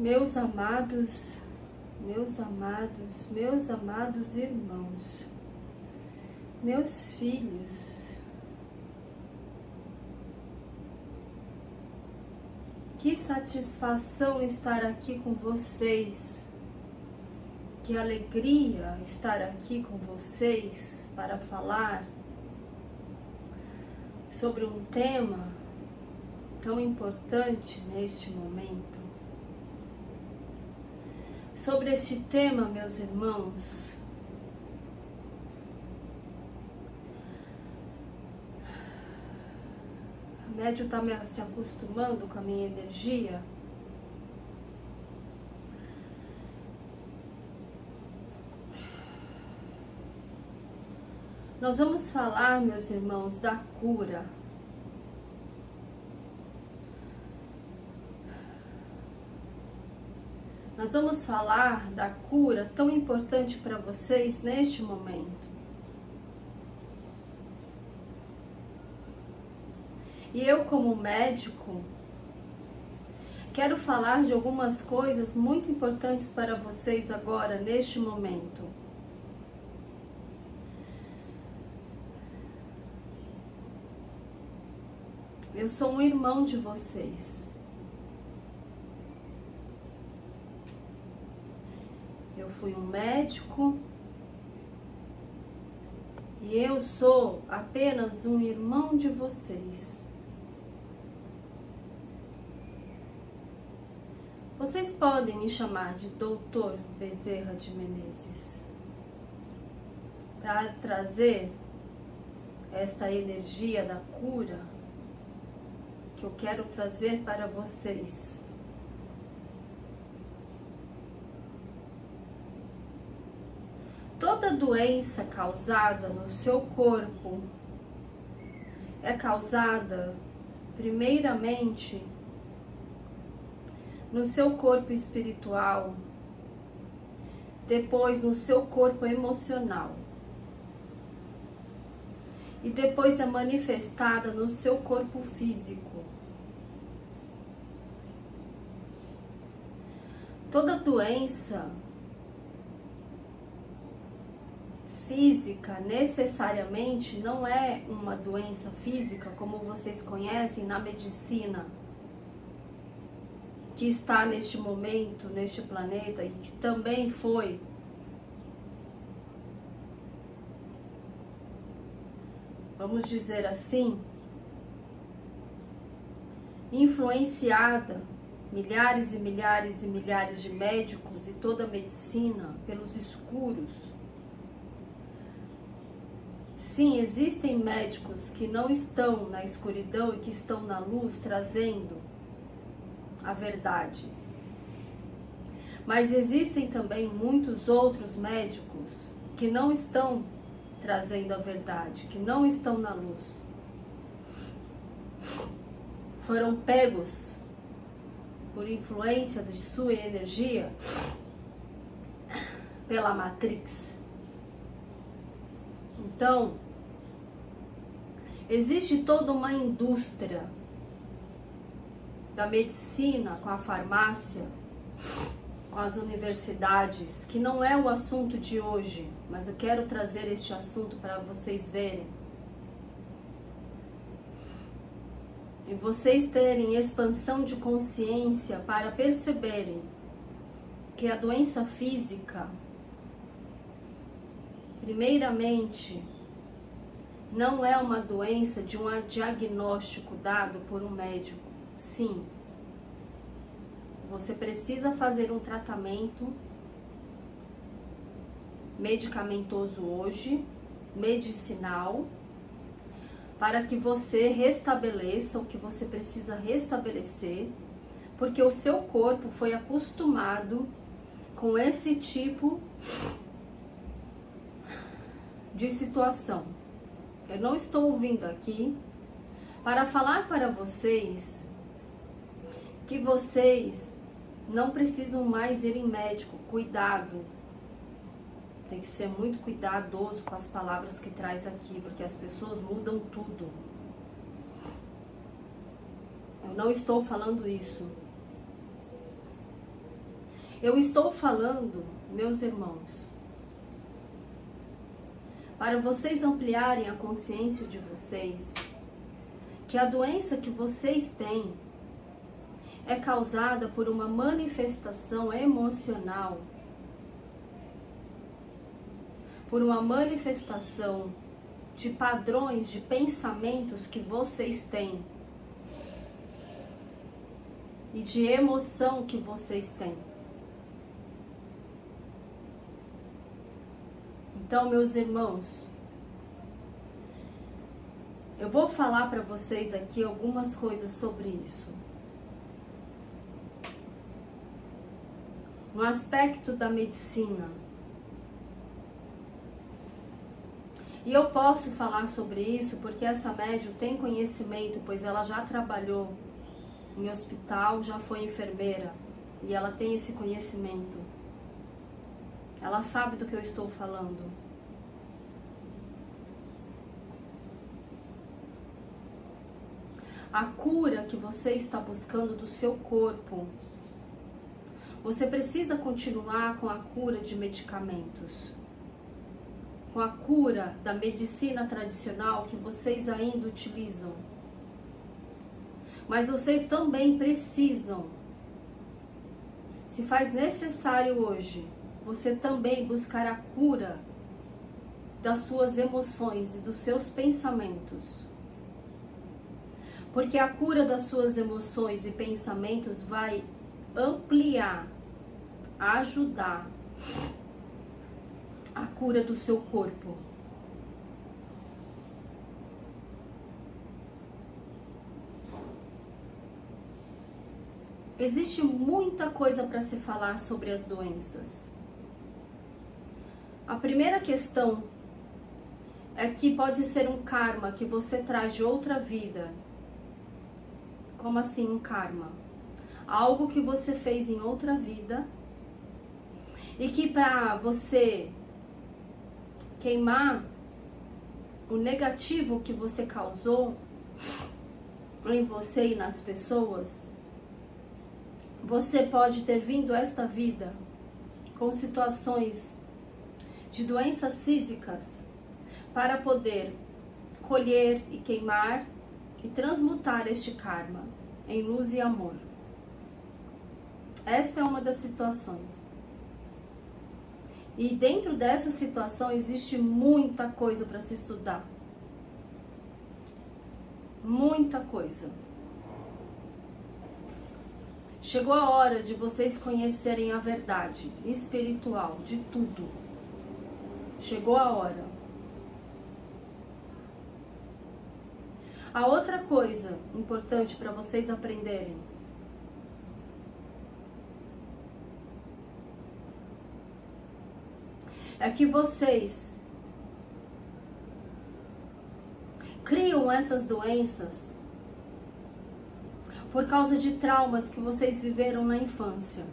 Meus amados, meus amados, meus amados irmãos, meus filhos, que satisfação estar aqui com vocês, que alegria estar aqui com vocês para falar sobre um tema tão importante neste momento. Sobre este tema, meus irmãos, a médium está se acostumando com a minha energia. Nós vamos falar, meus irmãos, da cura. Nós vamos falar da cura tão importante para vocês neste momento. E eu, como médico, quero falar de algumas coisas muito importantes para vocês agora, neste momento. Eu sou um irmão de vocês. Eu fui um médico e eu sou apenas um irmão de vocês. Vocês podem me chamar de Doutor Bezerra de Menezes, para trazer esta energia da cura que eu quero trazer para vocês. Toda doença causada no seu corpo é causada, primeiramente, no seu corpo espiritual, depois no seu corpo emocional, e depois é manifestada no seu corpo físico. Toda doença física necessariamente não é uma doença física como vocês conhecem na medicina, que está neste momento, neste planeta, e que também foi vamos dizer assim, influenciada, milhares e milhares e milhares de médicos e toda a medicina pelos escuros. Sim, existem médicos que não estão na escuridão e que estão na luz trazendo a verdade. Mas existem também muitos outros médicos que não estão trazendo a verdade, que não estão na luz. Foram pegos por influência de sua energia pela Matrix. Então, existe toda uma indústria da medicina, com a farmácia, com as universidades, que não é o assunto de hoje, mas eu quero trazer este assunto para vocês verem. E vocês terem expansão de consciência para perceberem que a doença física, primeiramente, não é uma doença de um diagnóstico dado por um médico. Sim, você precisa fazer um tratamento medicamentoso hoje, medicinal, para que você restabeleça o que você precisa restabelecer, porque o seu corpo foi acostumado com esse tipo de situação. Eu não estou vindo aqui para falar para vocês que vocês não precisam mais ir em médico. Cuidado. Tem que ser muito cuidadoso com as palavras que traz aqui, porque as pessoas mudam tudo. Eu não estou falando isso. Eu estou falando, meus irmãos, para vocês ampliarem a consciência de vocês, que a doença que vocês têm é causada por uma manifestação emocional, por uma manifestação de padrões de pensamentos que vocês têm e de emoção que vocês têm. Então, meus irmãos, eu vou falar para vocês aqui algumas coisas sobre isso. No aspecto da medicina. E eu posso falar sobre isso porque esta médium tem conhecimento, pois ela já trabalhou em hospital, já foi enfermeira e ela tem esse conhecimento. Ela sabe do que eu estou falando. A cura que você está buscando do seu corpo, você precisa continuar com a cura de medicamentos, com a cura da medicina tradicional que vocês ainda utilizam. Mas vocês também precisam, se faz necessário hoje, você também buscar a cura das suas emoções e dos seus pensamentos. Porque a cura das suas emoções e pensamentos vai ampliar, ajudar a cura do seu corpo. Existe muita coisa para se falar sobre as doenças. A primeira questão é que pode ser um karma que você traz de outra vida. Como assim um karma? Algo que você fez em outra vida e que para você queimar o negativo que você causou em você e nas pessoas, você pode ter vindo a esta vida com situações de doenças físicas para poder colher e queimar e transmutar este karma em luz e amor. Esta é uma das situações. E dentro dessa situação existe muita coisa para se estudar. Muita coisa. Chegou a hora de vocês conhecerem a verdade espiritual de tudo. Chegou a hora. A outra coisa importante para vocês aprenderem é que vocês criam essas doenças por causa de traumas que vocês viveram na infância,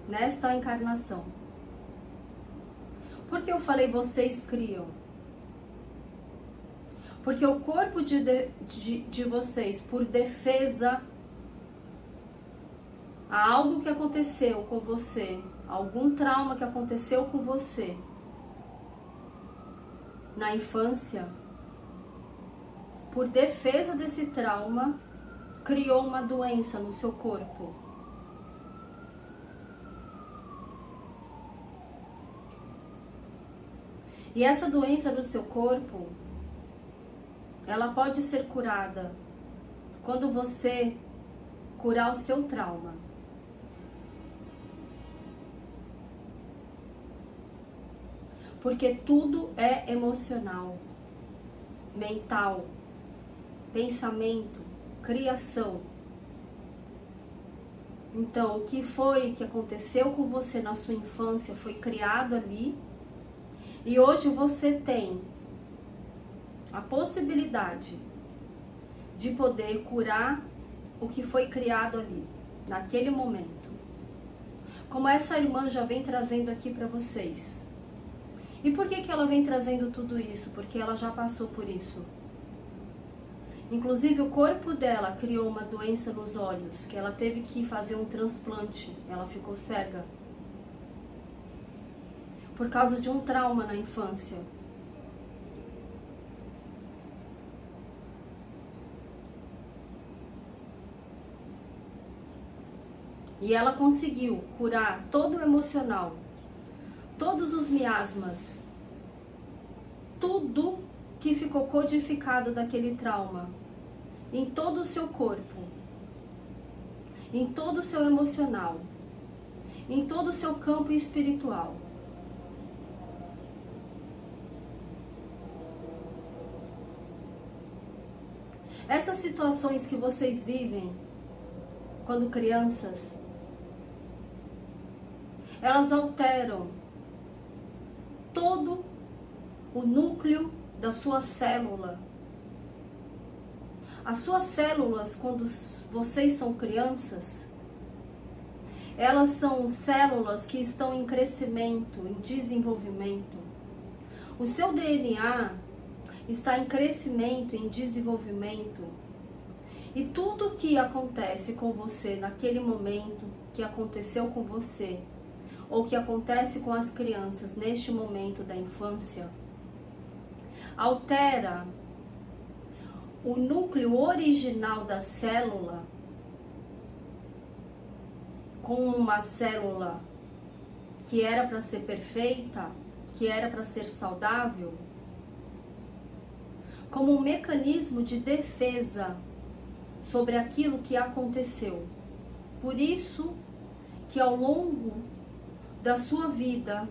nesta encarnação. Por que eu falei vocês criam? Porque o corpo de vocês, por defesa a algo que aconteceu com você, algum trauma que aconteceu com você na infância, por defesa desse trauma, criou uma doença no seu corpo. E essa doença no seu corpo, ela pode ser curada quando você curar o seu trauma. Porque tudo é emocional, mental, pensamento, criação. Então, o que foi que aconteceu com você na sua infância foi criado ali. E hoje você tem a possibilidade de poder curar o que foi criado ali, naquele momento. Como essa irmã já vem trazendo aqui para vocês. E por que ela vem trazendo tudo isso? Porque ela já passou por isso. Inclusive o corpo dela criou uma doença nos olhos, que ela teve que fazer um transplante, ela ficou cega. por causa de um trauma na infância. E ela conseguiu curar todo o emocional, todos os miasmas, tudo que ficou codificado daquele trauma, em todo o seu corpo, em todo o seu emocional, em todo o seu campo espiritual. Essas situações que vocês vivem quando crianças, elas alteram todo o núcleo da sua célula. As suas células, quando vocês são crianças, elas são células que estão em crescimento, em desenvolvimento. O seu DNA está em crescimento, em desenvolvimento. E tudo que acontece com você naquele momento, que aconteceu com você, ou que acontece com as crianças neste momento da infância, altera o núcleo original da célula, com uma célula que era para ser perfeita, que era para ser saudável, como um mecanismo de defesa sobre aquilo que aconteceu. Por isso que ao longo da sua vida,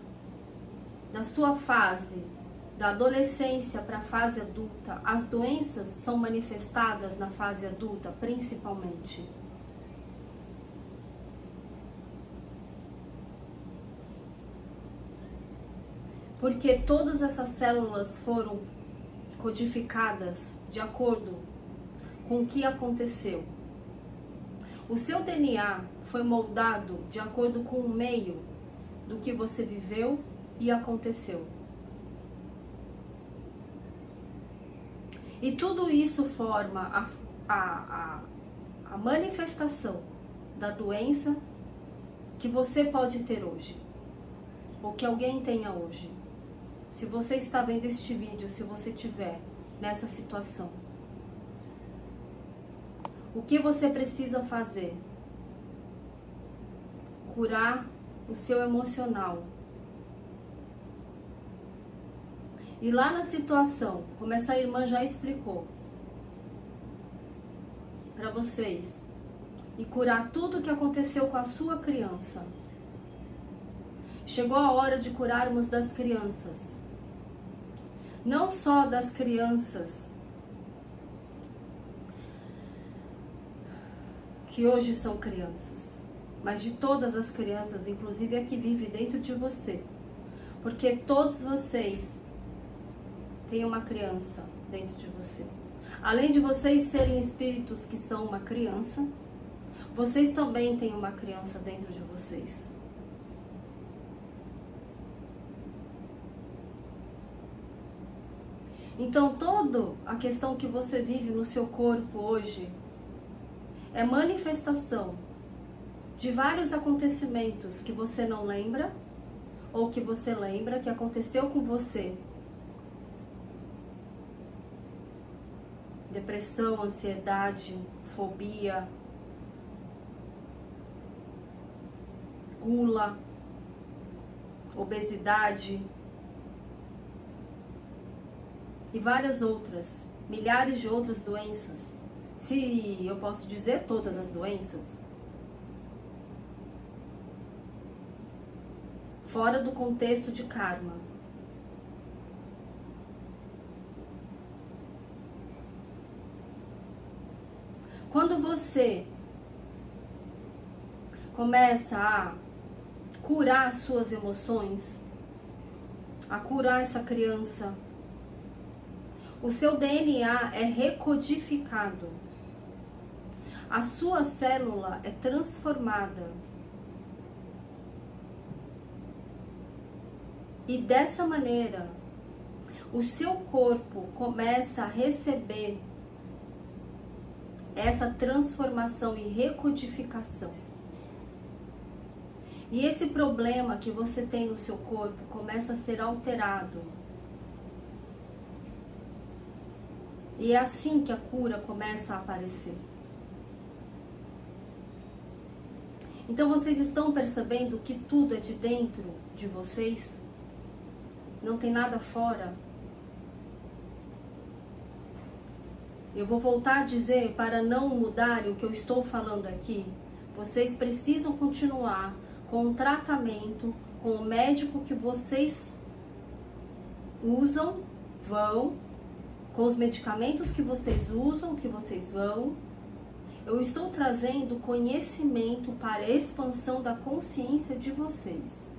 da sua fase, da adolescência para a fase adulta, as doenças são manifestadas na fase adulta, principalmente. Porque todas essas células foram codificadas de acordo com o que aconteceu. O seu DNA foi moldado de acordo com o meio do que você viveu e aconteceu. E tudo isso forma a manifestação da doença que você pode ter hoje, ou que alguém tenha hoje. Se você está vendo este vídeo, se você estiver nessa situação, o que você precisa fazer? Curar o seu emocional. E lá na situação, como essa irmã já explicou para vocês, e curar tudo o que aconteceu com a sua criança. Chegou a hora de curarmos das crianças. Não só das crianças que hoje são crianças, mas de todas as crianças, inclusive a que vive dentro de você. Porque todos vocês têm uma criança dentro de você. Além de vocês serem espíritos que são uma criança, vocês também têm uma criança dentro de vocês. Então, toda a questão que você vive no seu corpo hoje é manifestação de vários acontecimentos que você não lembra, ou que você lembra que aconteceu com você. Depressão, ansiedade, fobia, gula, obesidade e várias outras, milhares de outras doenças. Se eu posso dizer todas as doenças, fora do contexto de karma. Quando você começa a curar as suas emoções, a curar essa criança, o seu DNA é recodificado. A sua célula é transformada. E dessa maneira, o seu corpo começa a receber essa transformação e recodificação. E esse problema que você tem no seu corpo começa a ser alterado. E é assim que a cura começa a aparecer. Então vocês estão percebendo que tudo é de dentro de vocês? Não tem nada fora? Eu vou voltar a dizer, para não mudarem o que eu estou falando aqui, vocês precisam continuar com o tratamento, com o médico que vocês usam, com os medicamentos que vocês usam, que vocês vão. Eu estou trazendo conhecimento para a expansão da consciência de vocês.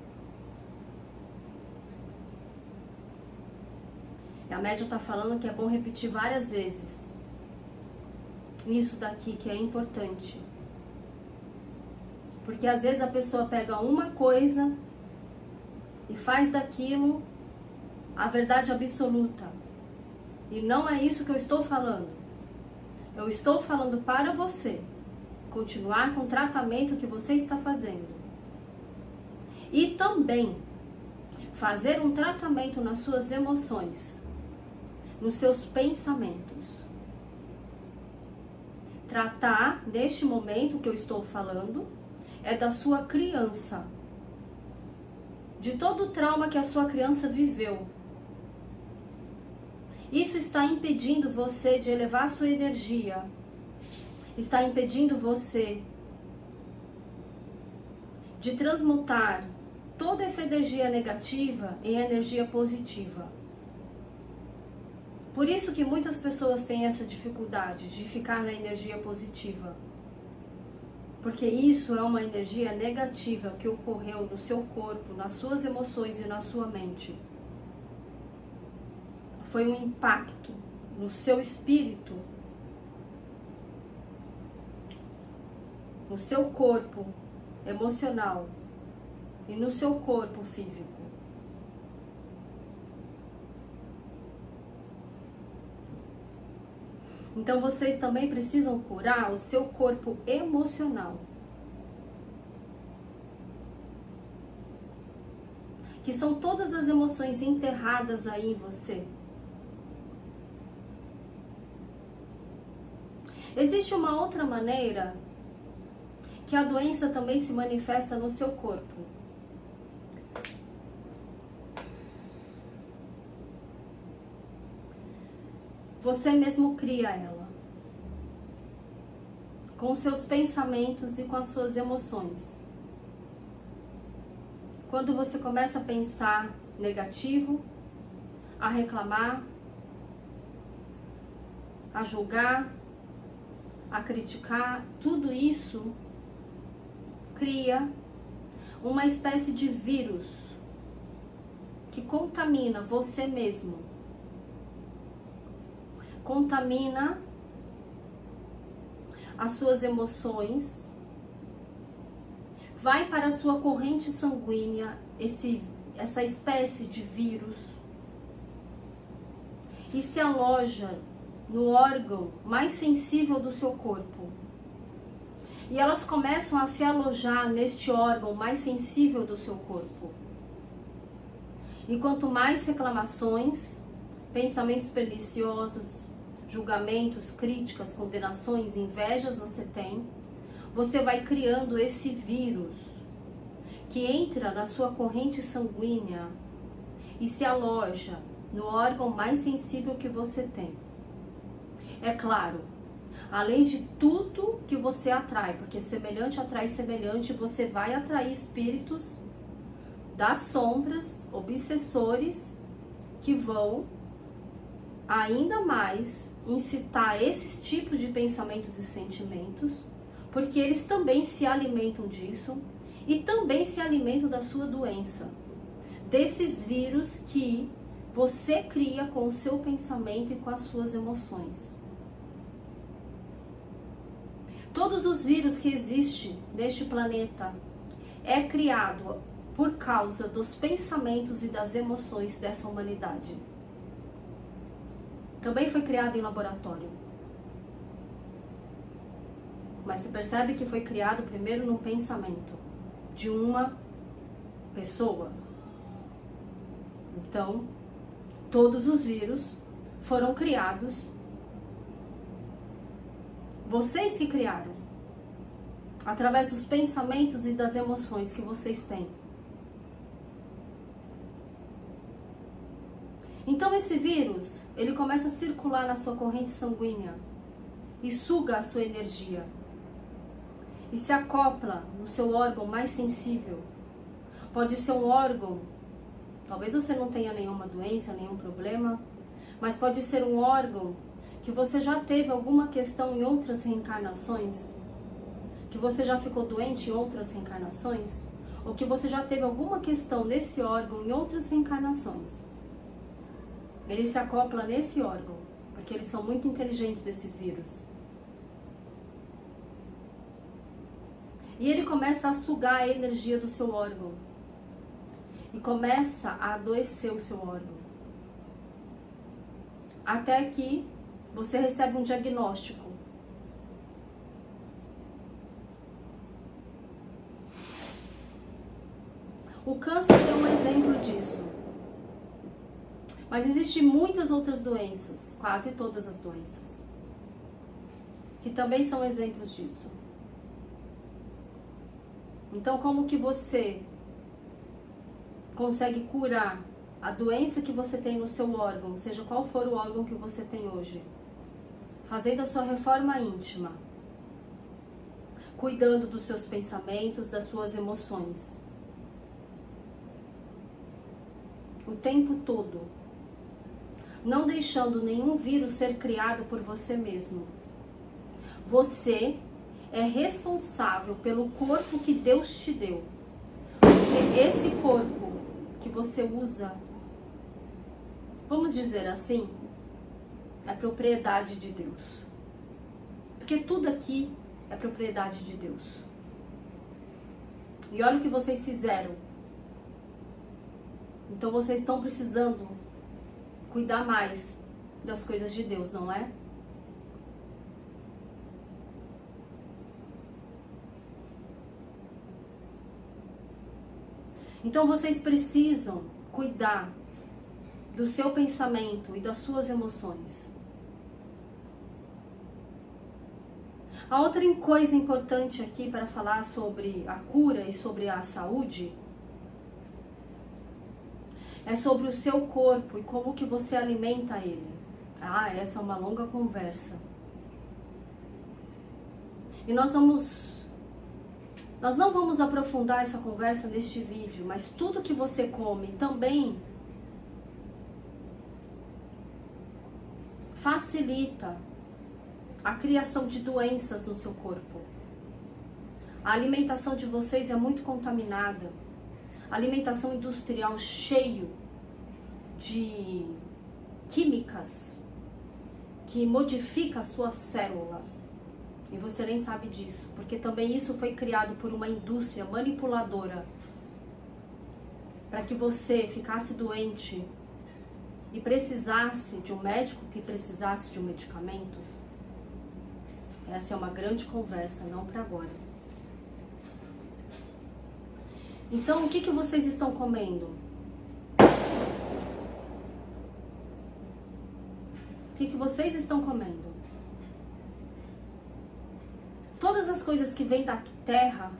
E a médium está falando que é bom repetir várias vezes. Isso daqui que é importante. Porque às vezes a pessoa pega uma coisa e faz daquilo a verdade absoluta. E não é isso que eu estou falando. Eu estou falando para você continuar com o tratamento que você está fazendo. E também fazer um tratamento nas suas emoções, nos seus pensamentos. Tratar, neste momento que eu estou falando, é da sua criança. De todo o trauma que a sua criança viveu. Isso está impedindo você de elevar a sua energia. Está impedindo você de transmutar toda essa energia negativa em energia positiva. Por isso que muitas pessoas têm essa dificuldade de ficar na energia positiva. Porque isso é uma energia negativa que ocorreu no seu corpo, nas suas emoções e na sua mente. Foi um impacto no seu espírito, no seu corpo emocional e no seu corpo físico. Então vocês também precisam curar o seu corpo emocional. Que são todas as emoções enterradas aí em você. Existe uma outra maneira que a doença também se manifesta no seu corpo. Você mesmo cria ela. Com os seus pensamentos e com as suas emoções. Quando você começa a pensar negativo, a reclamar, a julgar, a criticar, tudo isso cria uma espécie de vírus que contamina você mesmo. Contamina as suas emoções, vai para a sua corrente sanguínea essa espécie de vírus e se aloja no órgão mais sensível do seu corpo. E elas começam a se alojar neste órgão mais sensível do seu corpo. E quanto mais reclamações, pensamentos perniciosos, julgamentos, críticas, condenações, invejas você tem, você vai criando esse vírus que entra na sua corrente sanguínea e se aloja no órgão mais sensível que você tem. É claro, além de tudo que você atrai, porque semelhante atrai semelhante, você vai atrair espíritos das sombras, obsessores, que vão ainda mais incitar esses tipos de pensamentos e sentimentos, porque eles também se alimentam disso e também se alimentam da sua doença, desses vírus que você cria com o seu pensamento e com as suas emoções. Todos os vírus que existem neste planeta é criado por causa dos pensamentos e das emoções dessa humanidade. Também foi criado em laboratório. Mas você percebe que foi criado primeiro num pensamento de uma pessoa. Então, todos os vírus foram criados, vocês que criaram, através dos pensamentos e das emoções que vocês têm. Então esse vírus, ele começa a circular na sua corrente sanguínea e suga a sua energia e se acopla no seu órgão mais sensível. Pode ser um órgão, talvez você não tenha nenhuma doença, nenhum problema, mas pode ser um órgão que você já teve alguma questão em outras reencarnações, que você já ficou doente em outras reencarnações, ou que você já teve alguma questão nesse órgão em outras reencarnações. Ele se acopla nesse órgão, porque eles são muito inteligentes, esses vírus. E ele começa a sugar a energia do seu órgão. E começa a adoecer o seu órgão. Até que você recebe um diagnóstico. O câncer é um exemplo disso. Mas existem muitas outras doenças, quase todas as doenças, que também são exemplos disso. Então, como que você consegue curar a doença que você tem no seu órgão, seja qual for o órgão que você tem hoje? Fazendo a sua reforma íntima, cuidando dos seus pensamentos, das suas emoções, o tempo todo, não deixando nenhum vírus ser criado por você mesmo. Você é responsável pelo corpo que Deus te deu. Porque esse corpo que você usa, vamos dizer assim, é propriedade de Deus. Porque tudo aqui é propriedade de Deus. E olha o que vocês fizeram. Então vocês estão precisando cuidar mais das coisas de Deus, não é? Então vocês precisam cuidar do seu pensamento e das suas emoções. A outra coisa importante aqui para falar sobre a cura e sobre a saúde é sobre o seu corpo e como que você alimenta ele. Essa é uma longa conversa. E nós não vamos aprofundar essa conversa neste vídeo, mas tudo que você come também facilita a criação de doenças no seu corpo. A alimentação de vocês é muito contaminada. Alimentação industrial cheio de químicas que modifica a sua célula. E você nem sabe disso, porque também isso foi criado por uma indústria manipuladora para que você ficasse doente e precisasse de um médico que precisasse de um medicamento. Essa é uma grande conversa, não para agora. Então, o que vocês estão comendo? O que vocês estão comendo? Todas as coisas que vêm da terra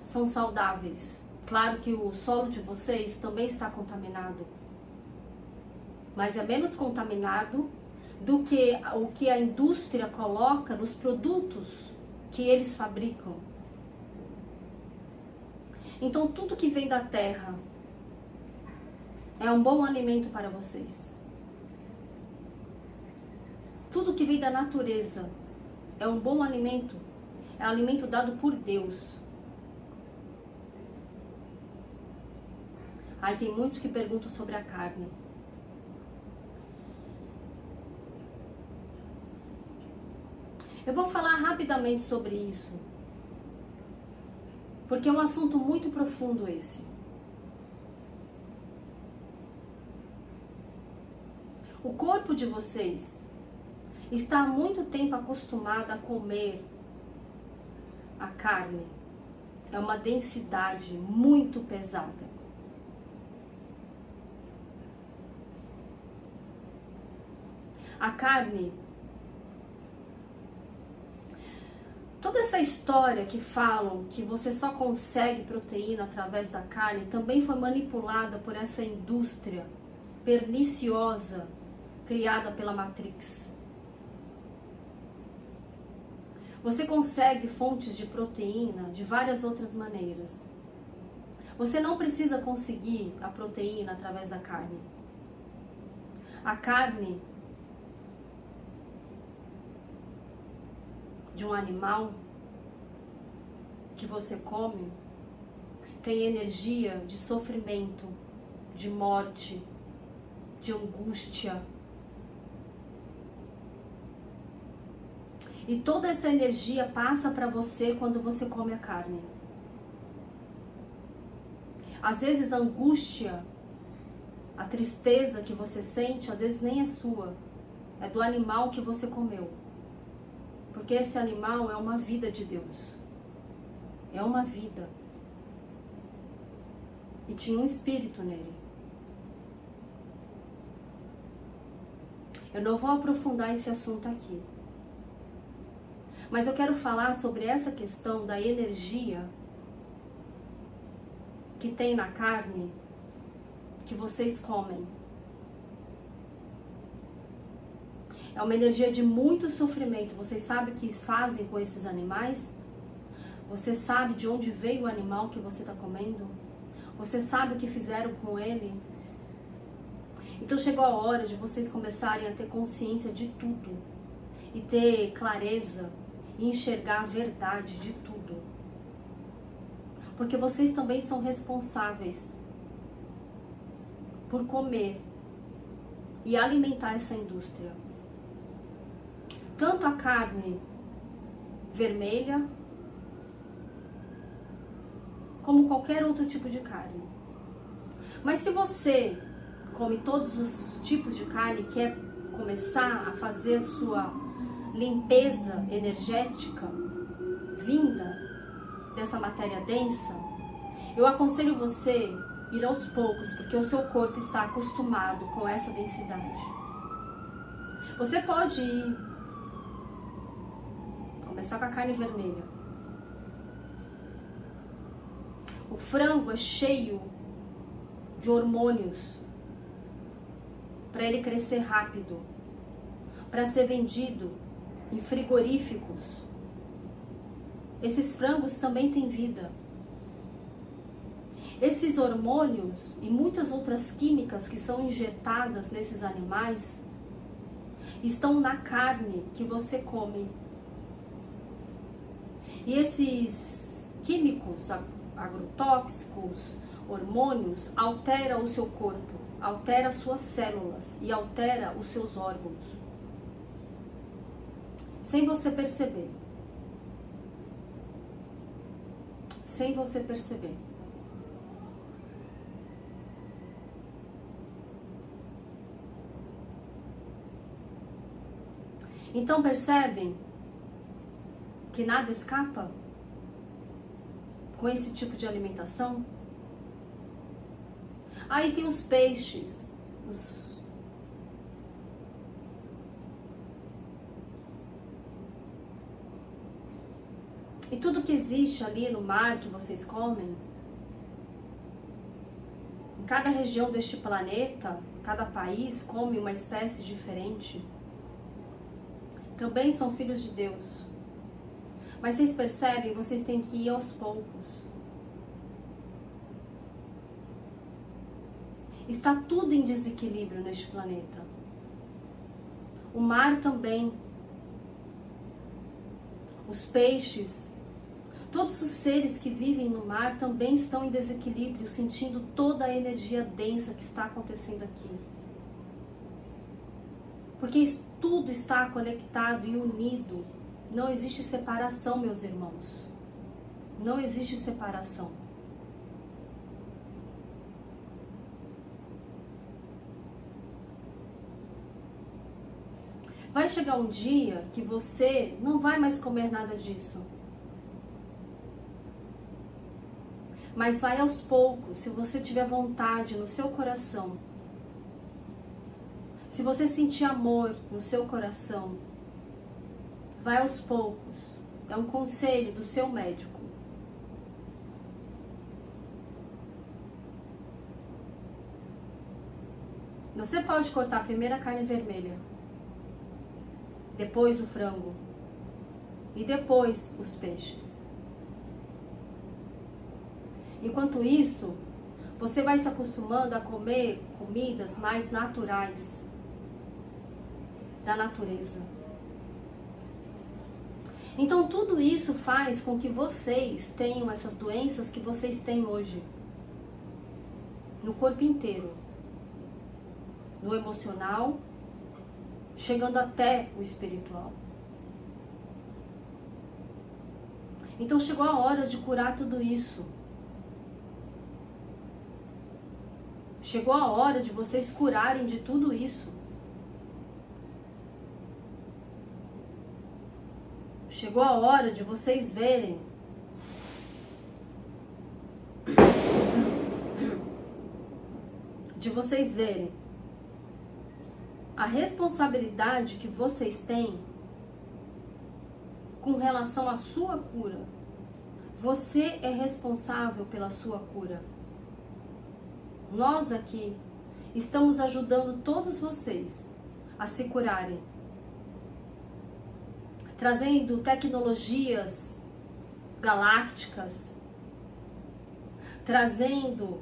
são saudáveis. Claro que o solo de vocês também está contaminado. Mas é menos contaminado do que o que a indústria coloca nos produtos que eles fabricam. Então, tudo que vem da terra é um bom alimento para vocês. Tudo que vem da natureza é um bom alimento. É alimento dado por Deus. Aí tem muitos que perguntam sobre a carne. Eu vou falar rapidamente sobre isso, porque é um assunto muito profundo esse. O corpo de vocês está há muito tempo acostumado a comer a carne. é uma densidade muito pesada. A carne, toda essa história que falam que você só consegue proteína através da carne também foi manipulada por essa indústria perniciosa criada pela Matrix. Você consegue fontes de proteína de várias outras maneiras. Você não precisa conseguir a proteína através da carne. A carne de um animal que você come tem energia de sofrimento, de morte, de angústia. E toda essa energia passa para você quando você come a carne. Às vezes a angústia, a tristeza que você sente, às vezes nem é sua. É do animal que você comeu. Porque esse animal é uma vida de Deus. É uma vida. E tinha um espírito nele. Eu não vou aprofundar esse assunto aqui. Mas eu quero falar sobre essa questão da energia que tem na carne que vocês comem. É uma energia de muito sofrimento. Vocês sabem o que fazem com esses animais? Você sabe de onde veio o animal que você está comendo? Você sabe o que fizeram com ele? Então chegou a hora de vocês começarem a ter consciência de tudo. E ter clareza e enxergar a verdade de tudo. Porque vocês também são responsáveis por comer e alimentar essa indústria. Tanto a carne vermelha, como qualquer outro tipo de carne. Mas se você come todos os tipos de carne e quer começar a fazer sua limpeza energética vinda dessa matéria densa, eu aconselho você ir aos poucos, porque o seu corpo está acostumado com essa densidade. Você pode ir começar com a carne vermelha. O frango é cheio de hormônios para ele crescer rápido, para ser vendido em frigoríficos. Esses frangos também têm vida. Esses hormônios e muitas outras químicas que são injetadas nesses animais estão na carne que você come. E esses químicos, agrotóxicos, hormônios, alteram o seu corpo, altera as suas células e altera os seus órgãos. Sem você perceber. Sem você perceber. Então percebem que nada escapa com esse tipo de alimentação? Aí tem os peixes, e tudo que existe ali no mar que vocês comem. Em cada região deste planeta, cada país come uma espécie diferente. Também são filhos de Deus. Mas vocês percebem, vocês têm que ir aos poucos. Está tudo em desequilíbrio neste planeta. O mar também. Os peixes, todos os seres que vivem no mar também estão em desequilíbrio, sentindo toda a energia densa que está acontecendo aqui. Porque isso tudo está conectado e unido. Não existe separação, meus irmãos. Não existe separação. Vai chegar um dia que você não vai mais comer nada disso. Mas vai aos poucos, se você tiver vontade no seu coração. Se você sentir amor no seu coração, vai aos poucos. É um conselho do seu médico. Você pode cortar primeiro a carne vermelha, depois o frango e depois os peixes. Enquanto isso, você vai se acostumando a comer comidas mais naturais, da natureza. Então tudo isso faz com que vocês tenham essas doenças que vocês têm hoje, no corpo inteiro, no emocional, chegando até o espiritual. Então chegou a hora de curar tudo isso. Chegou a hora de vocês curarem de tudo isso. Chegou a hora de vocês verem a responsabilidade que vocês têm com relação à sua cura. Você é responsável pela sua cura. Nós aqui estamos ajudando todos vocês a se curarem, trazendo tecnologias galácticas, trazendo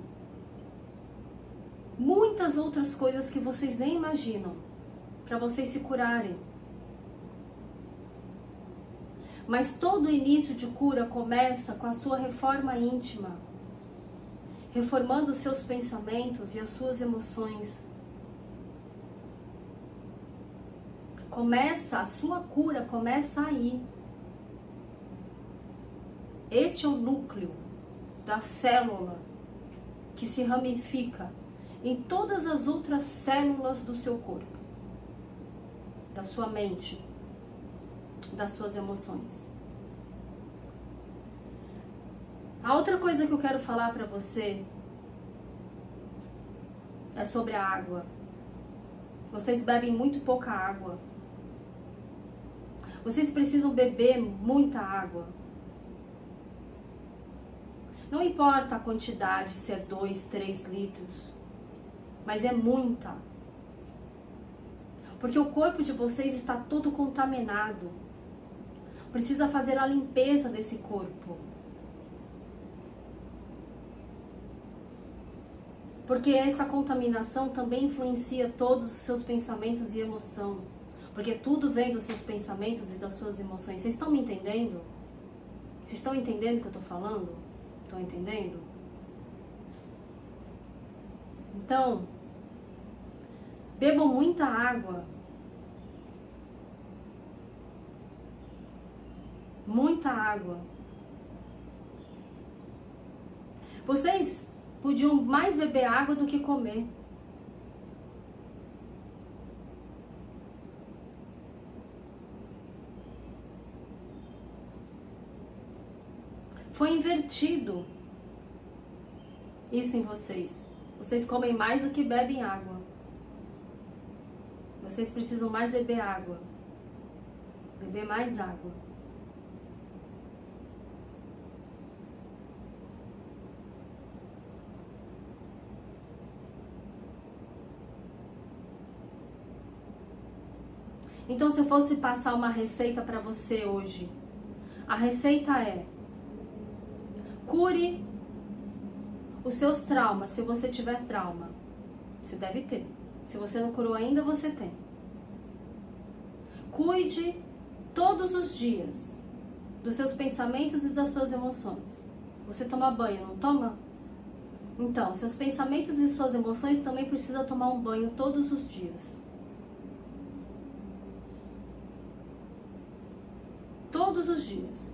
muitas outras coisas que vocês nem imaginam, para vocês se curarem. Mas todo início de cura começa com a sua reforma íntima, reformando os seus pensamentos e as suas emoções. A sua cura começa aí. Este é o núcleo da célula que se ramifica em todas as outras células do seu corpo, da sua mente, das suas emoções. A outra coisa que eu quero falar para você é sobre a água. Vocês bebem muito pouca água. Vocês precisam beber muita água. Não importa a quantidade, se é 2, 3 litros, mas é muita. Porque o corpo de vocês está todo contaminado. Precisa fazer a limpeza desse corpo. Porque essa contaminação também influencia todos os seus pensamentos e emoção. Porque tudo vem dos seus pensamentos e das suas emoções. Vocês estão me entendendo? Vocês estão entendendo o que eu estou falando? Estão entendendo? Então, bebam muita água. Muita água. Vocês podiam mais beber água do que comer. Foi invertido isso em vocês. Vocês comem mais do que bebem água. Vocês precisam mais beber água. Beber mais água. Então, se eu fosse passar uma receita para você hoje, a receita é: cure os seus traumas, se você tiver trauma. Você deve ter. Se você não curou ainda, você tem. Cuide todos os dias dos seus pensamentos e das suas emoções. Você toma banho, não toma? Então, seus pensamentos e suas emoções também precisam tomar um banho todos os dias. Todos os dias.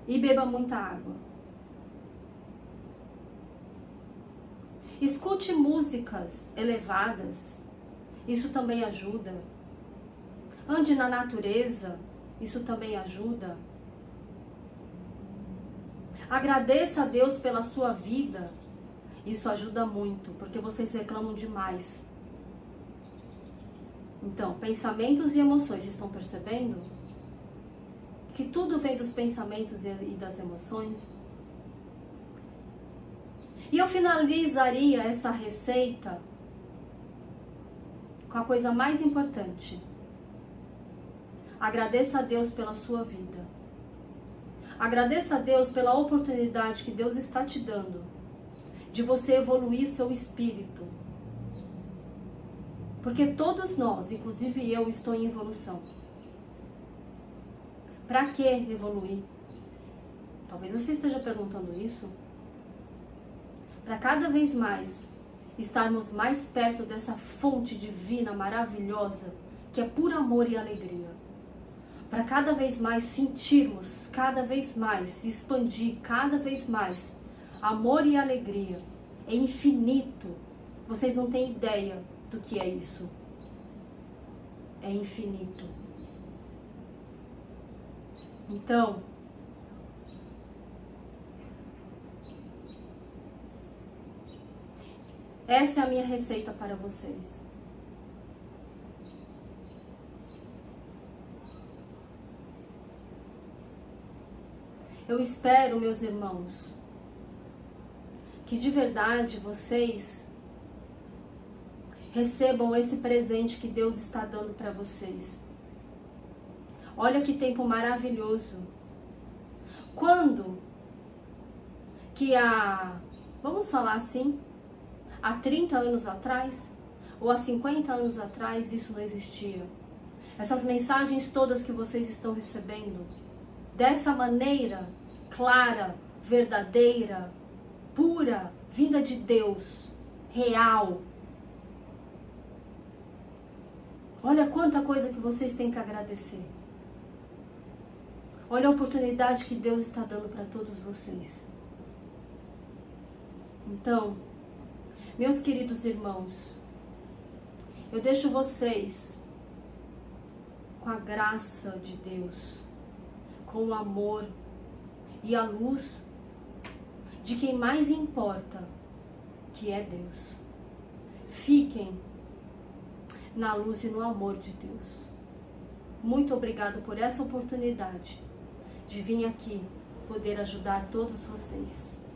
E beba muita água. Escute músicas elevadas. Isso também ajuda. Ande na natureza. Isso também ajuda. Agradeça a Deus pela sua vida. Isso ajuda muito, porque vocês reclamam demais. Então, pensamentos e emoções, vocês estão percebendo? Que tudo vem dos pensamentos e das emoções. E eu finalizaria essa receita com a coisa mais importante. Agradeça a Deus pela sua vida. Agradeça a Deus pela oportunidade que Deus está te dando de você evoluir seu espírito. Porque todos nós, inclusive eu, estou em evolução. Para que evoluir? Talvez você esteja perguntando isso. Para cada vez mais estarmos mais perto dessa fonte divina maravilhosa que é puro amor e alegria. Para cada vez mais sentirmos, cada vez mais, expandir cada vez mais amor e alegria. É infinito. Vocês não têm ideia do que é isso. É infinito. Então, essa é a minha receita para vocês. Eu espero, meus irmãos, que de verdade vocês recebam esse presente que Deus está dando para vocês. Olha que tempo maravilhoso. Quando que vamos falar assim, há 30 anos atrás, ou há 50 anos atrás, isso não existia. Essas mensagens todas que vocês estão recebendo, dessa maneira clara, verdadeira, pura, vinda de Deus, real. Olha quanta coisa que vocês têm para agradecer. Olha a oportunidade que Deus está dando para todos vocês. Então, meus queridos irmãos, eu deixo vocês com a graça de Deus, com o amor e a luz de quem mais importa, que é Deus. Fiquem na luz e no amor de Deus. Muito obrigado por essa oportunidade de vir aqui poder ajudar todos vocês.